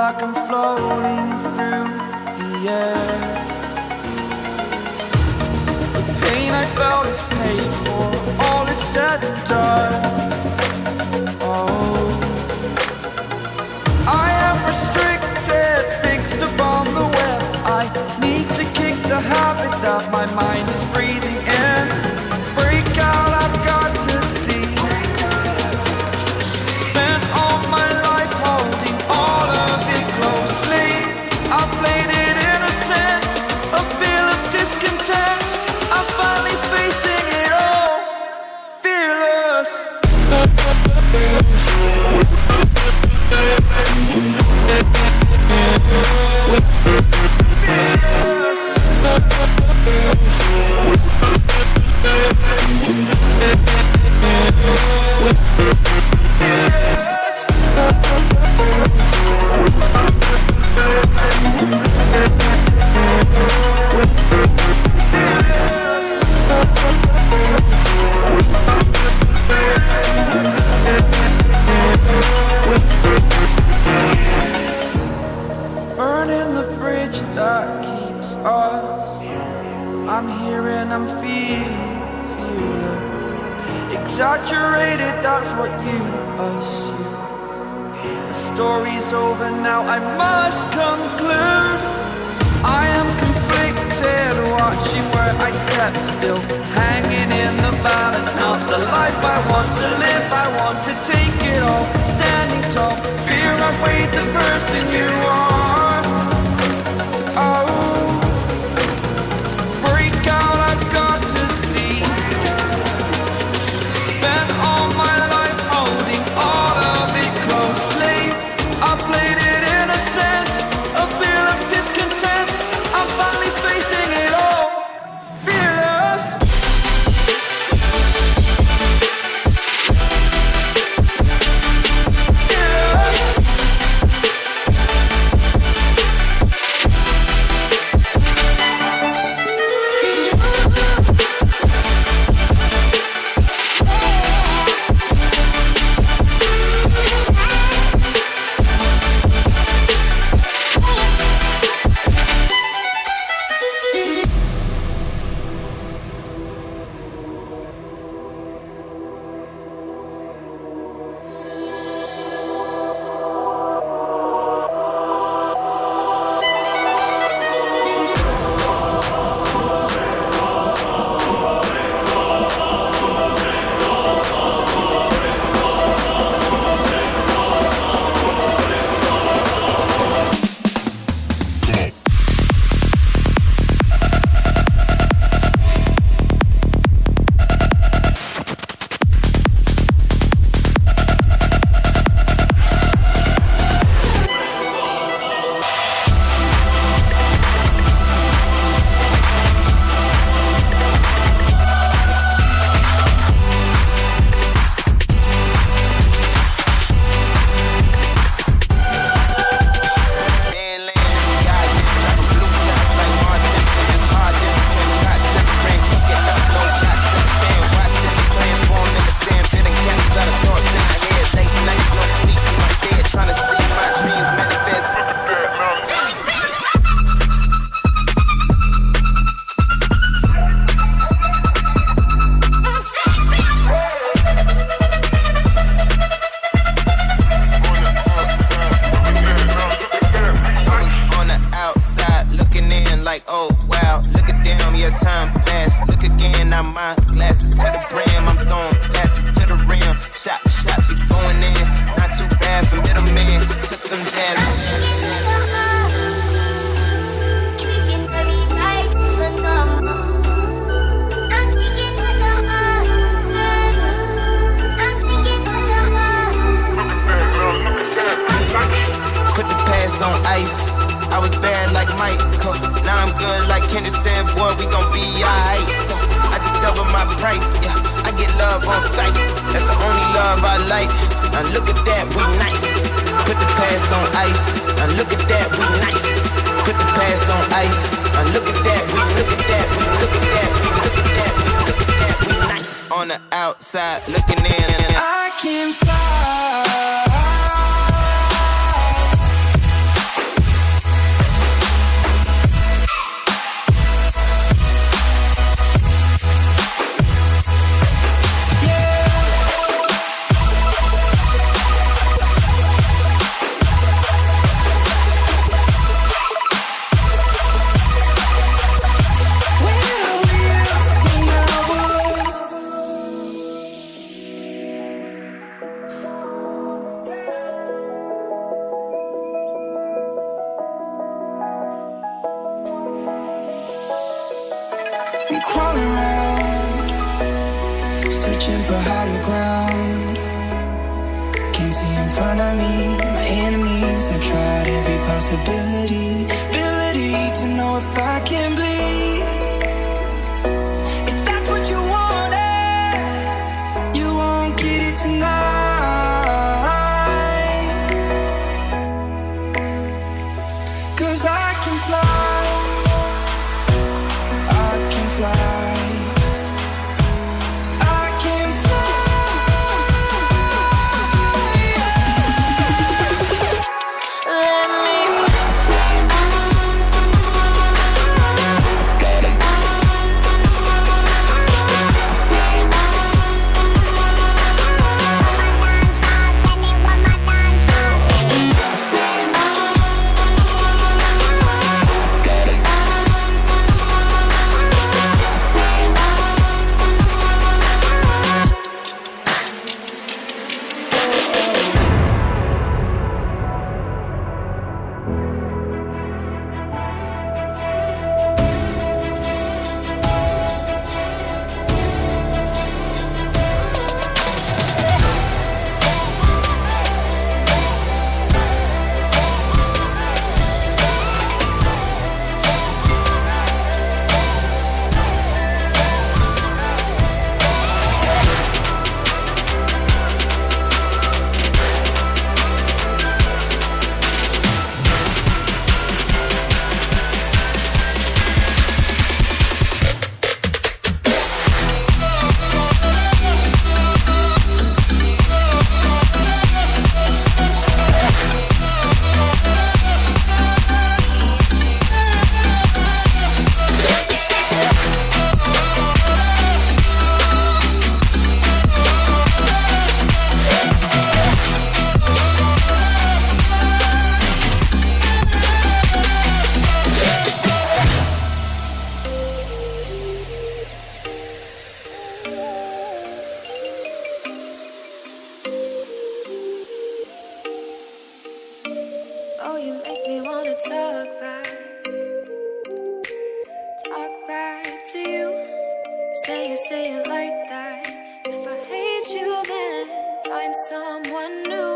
like I'm floating through the air. The pain I felt is paid for, all is said and done. Oh, I am restricted, fixed upon the web. I need to kick the habit that my mind is breathing in. Break out, I've got to see. Spent all my life holding all of it closely. I played it innocent, a feel of discontent. I'm finally facing it all, fearless. Burning the bridge that keeps us. I'm here and I'm feeling fearless. Exaggerated, that's what you assume. The story's over now, I must conclude. I am conflicted, watching where I step still, hanging in the balance. Not the life I want to live, I want to take it all. Standing tall, fear outweighed the person you are. Oh, break out, I've got to see. Spent all my life holding all of it closely. I played it innocent, a feel of discontent. I'm finally facing it all, fearless. On the outside looking in. I can fly. this ability to know if I can bleed. If that's what you wanted, you won't get it tonight. 'Cause I can fly, I can fly. Oh, you make me wanna talk back to you. Say it like that. If I hate you, then find someone new.